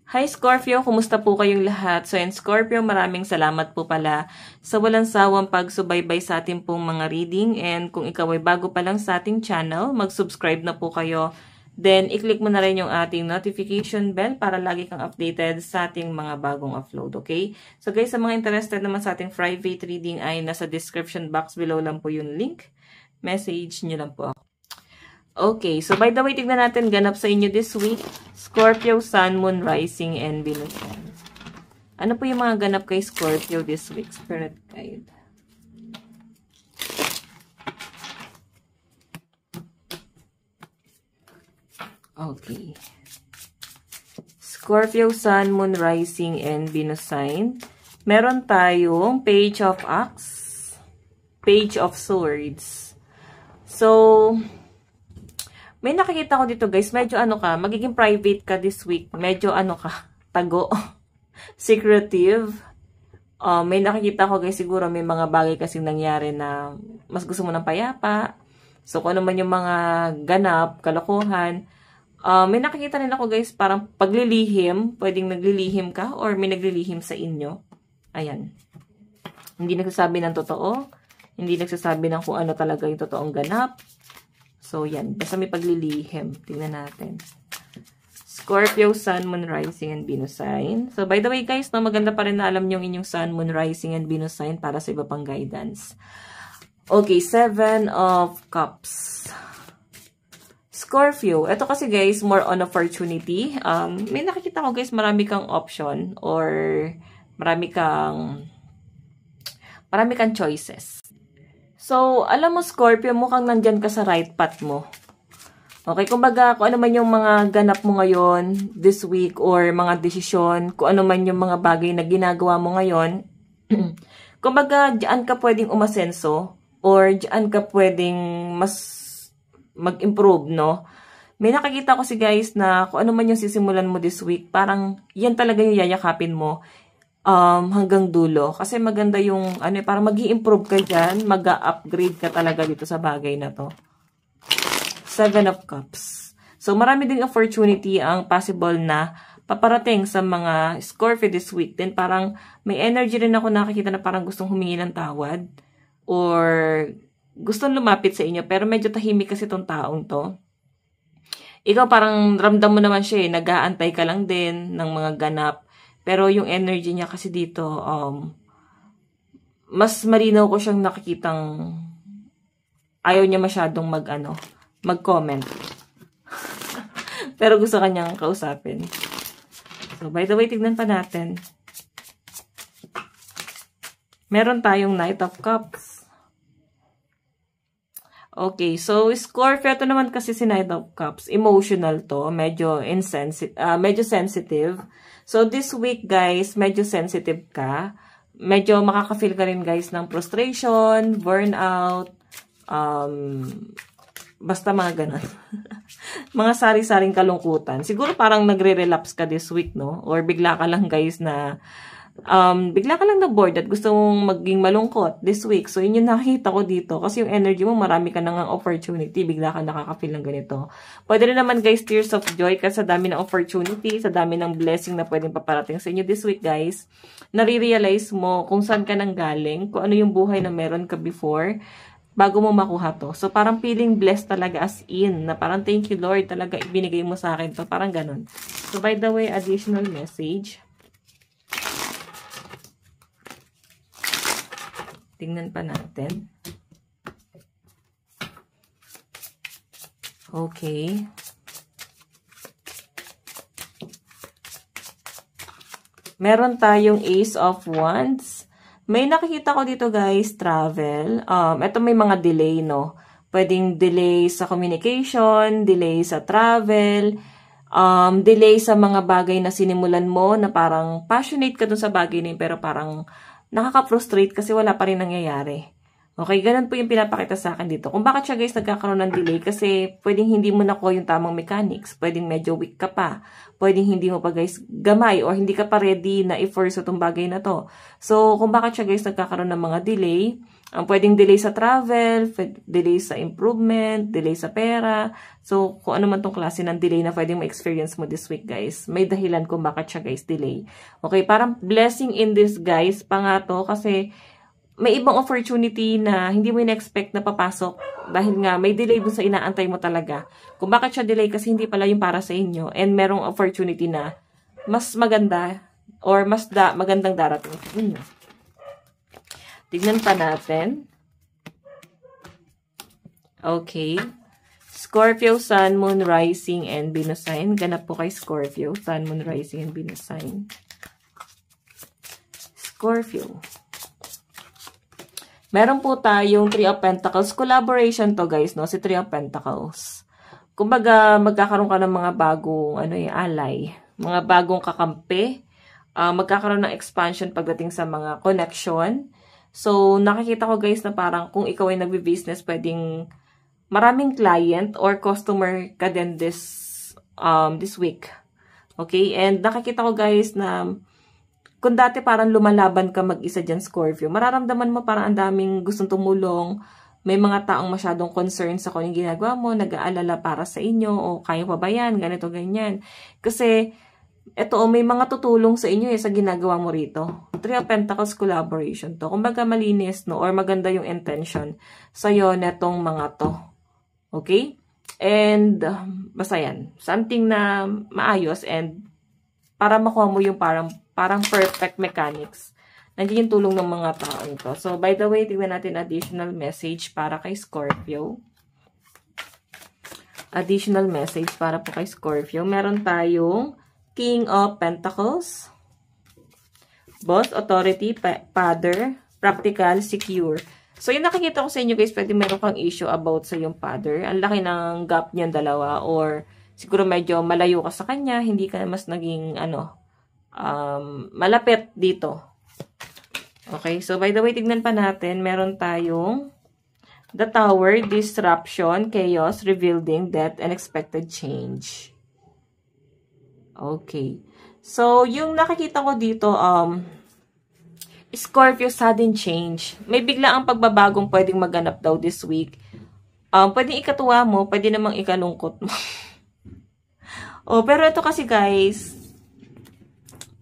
Hi Scorpio, kumusta po kayong lahat? So in Scorpio, maraming salamat po pala sa walang sawang pagsubaybay sa ating pong mga reading. And kung ikaw ay bago pa lang sa ating channel, mag-subscribe na po kayo. Then, i-click mo na rin yung ating notification bell para lagi kang updated sa ating mga bagong upload, okay? So guys, sa mga interested naman sa ating private reading ay nasa description box below lang po yung link. Message nyo lang po ako. Okay, so by the way, tignan natin ganap sa inyo this week. Scorpio, Sun, Moon, Rising, and Venus. Ano po yung mga ganap kay Scorpio this week? Spirit Guide. Okay. Scorpio, Sun, Moon, Rising, and Venus sign. Meron tayong Page of Axe, Page of Swords. So, may nakikita ko dito guys, medyo ano ka, magiging private ka this week. Medyo ano ka, tago, secretive. May nakikita ko guys, siguro may mga bagay kasing nangyari na mas gusto mo ng payapa. So kung ano man yung mga ganap, kalokohan. May nakikita rin ako guys, parang paglilihim, pwedeng naglilihim ka or may naglilihim sa inyo. Ayan. Hindi nagsasabi ng totoo. Hindi nagsasabi ng kung ano talaga yung totoong ganap. So, yan. Basta may paglilihim. Tingnan natin. Scorpio, Sun, Moon, Rising, and Venus sign. So, by the way, guys, no, maganda pa rin na alam nyo yung inyong Sun, Moon, Rising, and Venus sign para sa iba pang guidance. Okay, 7 of Cups. Scorpio. Ito kasi, guys, more on opportunity. May nakikita ko, guys, marami kang option or marami kang choices. So, alam mo, Scorpio, mukhang nandyan ka sa right path mo. Okay, kumbaga, kung ano man yung mga ganap mo ngayon, this week, or mga desisyon, kung ano man yung mga bagay na ginagawa mo ngayon, kumbaga, diyan ka pwedeng umasenso, or diyan ka pwedeng mas mag-improve, no? May nakikita ko si guys na kung ano man yung sisimulan mo this week, parang yan talaga yung yayakapin mo. Hanggang dulo. Kasi maganda yung, ano, para mag-i-improve ka dyan, mag-upgrade ka talaga dito sa bagay na to. 7 of Cups. So, marami ding opportunity ang possible na paparating sa mga Scorpio this week. Then, parang may energy rin ako nakikita na parang gustong humingi ng tawad or gustong lumapit sa inyo. Pero medyo tahimik kasi itong taong to. Ikaw parang ramdam mo naman siya eh. Nag-aantay ka lang din ng mga ganap. Pero yung energy niya kasi dito, mas malinaw ko siyang nakikitang ayaw niya masyadong mag-comment. Pero gusto kanyang kausapin. So, by the way, tignan pa natin. Meron tayong Knight of Cups. Okay, so Scorpio, ito naman kasi si Knight of Cups. Emotional to, medyo sensitive. So, this week, guys, medyo sensitive ka. Medyo makaka-feel ka rin, guys, ng frustration, burnout, basta mga ganun. Mga sari-saring kalungkutan. Siguro parang nagre-relapse ka this week, no? Or bigla ka lang, guys, na bigla ka lang na bored at gusto mong maging malungkot this week. So, yun yung nakita ko dito. Kasi yung energy mo, marami ka nang opportunity. Bigla ka nakaka-feel ng ganito. Pwede rin naman, guys, tears of joy kasi sa dami ng opportunity, sa dami ng blessing na pwedeng paparating sa inyo this week, guys. Nare-realize mo kung saan ka nang galing, kung ano yung buhay na meron ka before, bago mo makuha to. So, parang feeling blessed talaga as in, na parang thank you, Lord, talaga ibinigay mo sa akin to. Parang ganun. So, by the way, additional message. Tingnan pa natin. Okay. Meron tayong Ace of Wands. May nakikita ko dito guys, travel. Ito may mga delay, no? Pwedeng delay sa communication, delay sa travel, delay sa mga bagay na sinimulan mo na parang passionate ka dun sa bagay na yun, pero parang nakaka-frustrate kasi wala pa rin nangyayari. Okay, ganun po yung pinapakita sa akin dito. Kung bakit siya guys nagkakaroon ng delay, kasi pwedeng hindi mo nakuha yung tamang mechanics. Pwedeng medyo weak ka pa. Pwedeng hindi mo pa guys gamay or hindi ka pa ready na i-force itong bagay na to. So, kung bakit siya guys nagkakaroon ng mga delay, Ang pwedeng delay sa travel, delay sa improvement, delay sa pera. So, kung ano man tong klase ng delay na pwedeng ma-experience mo this week, guys. May dahilan kung bakit siya, guys, delay. Okay, parang blessing in this, guys, pa nga to, kasi may ibang opportunity na hindi mo in-expect na papasok dahil nga may delay dun sa inaantay mo talaga. Kung bakit siya delay, kasi hindi pala yung para sa inyo and merong opportunity na mas maganda or mas magandang darating sa inyo. Tignan pa natin. Okay. Scorpio, Sun, Moon, Rising, and Venus sign. Ganap po kay Scorpio. Sun, Moon, Rising, and Venus sign. Scorpio. Meron po tayong Three of Pentacles. Collaboration to, guys, no? Si Three of Pentacles. Kumbaga, magkakaroon ka ng mga bagong, ally. Mga bagong kakampi. Magkakaroon ng expansion pagdating sa mga connection. So, nakikita ko, guys, na parang kung ikaw ay nagbi-business, pwedeng maraming client or customer ka din this week. Okay? And nakikita ko, guys, na kung dati parang lumalaban ka mag-isa dyan, Scorpio, mararamdaman mo parang ang daming gustong tumulong. May mga taong masyadong concerned sa kung yung ginagawa mo, nag-aalala para sa inyo, o kaya pa ba yan, ganito, ganyan. Kasi, may mga tutulong sa inyo sa ginagawa mo rito. Three of Pentacles collaboration to. Kumbaga malinis, no? Or maganda yung intention sa'yo netong mga to. Okay? And, basta yan. Something na maayos and para makuha mo yung parang perfect mechanics. Nandiyan yung tulong ng mga tao ito. So, by the way, tignan natin additional message para kay Scorpio. Additional message para po kay Scorpio. Meron tayong King of Pentacles, Boss, Authority, Father, Practical, Secure. So, yung nakikita ko sa inyo, guys, pwede meron kang issue about sa yung father. Ang laki ng gap niyan dalawa, or siguro medyo malayo ka sa kanya, hindi ka mas naging, malapit dito. Okay, so by the way, tignan pa natin, meron tayong The Tower, Disruption, Chaos, Rebuilding, Death, Unexpected Change. Okay. So, yung nakikita ko dito, Scorpio, sudden change. May bigla ang pagbabagong pwedeng maganap daw this week. Pwedeng ikatuwa mo, pwede namang ikalungkot mo. Pero ito kasi, guys,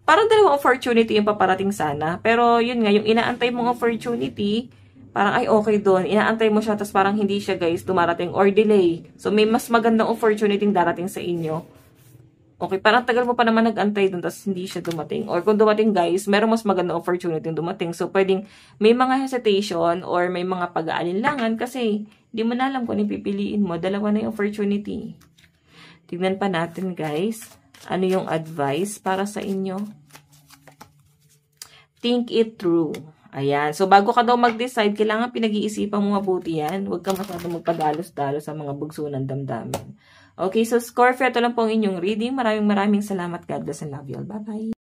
parang dalawang opportunity yung paparating sana. Pero, yun nga, yung inaantay mong opportunity, parang, ay, okay doon. Inaantay mo siya, tapos parang hindi siya, guys, dumarating or delay. So, may mas magandang opportunity darating sa inyo. Okay, parang tagal mo pa naman nag-antay dun, tapos hindi siya dumating. Or kung dumating, guys, merong mas magandang opportunity dumating. So, pwedeng may mga hesitation or may mga pag-aalinlangan kasi hindi mo na alam kung ano pipiliin mo. Dalawa na yung opportunity. Tignan pa natin, guys. Ano yung advice para sa inyo? Think it through. Ayan. So, bago ka daw mag-decide, kailangan pinag-iisipan mo mabuti yan. Huwag ka masyadong magpadalos-dalos sa mga bugso ng damdamin. Okay, so Scorpio, ito lang po ang inyong reading. Maraming salamat. God bless and love you all. Bye-bye.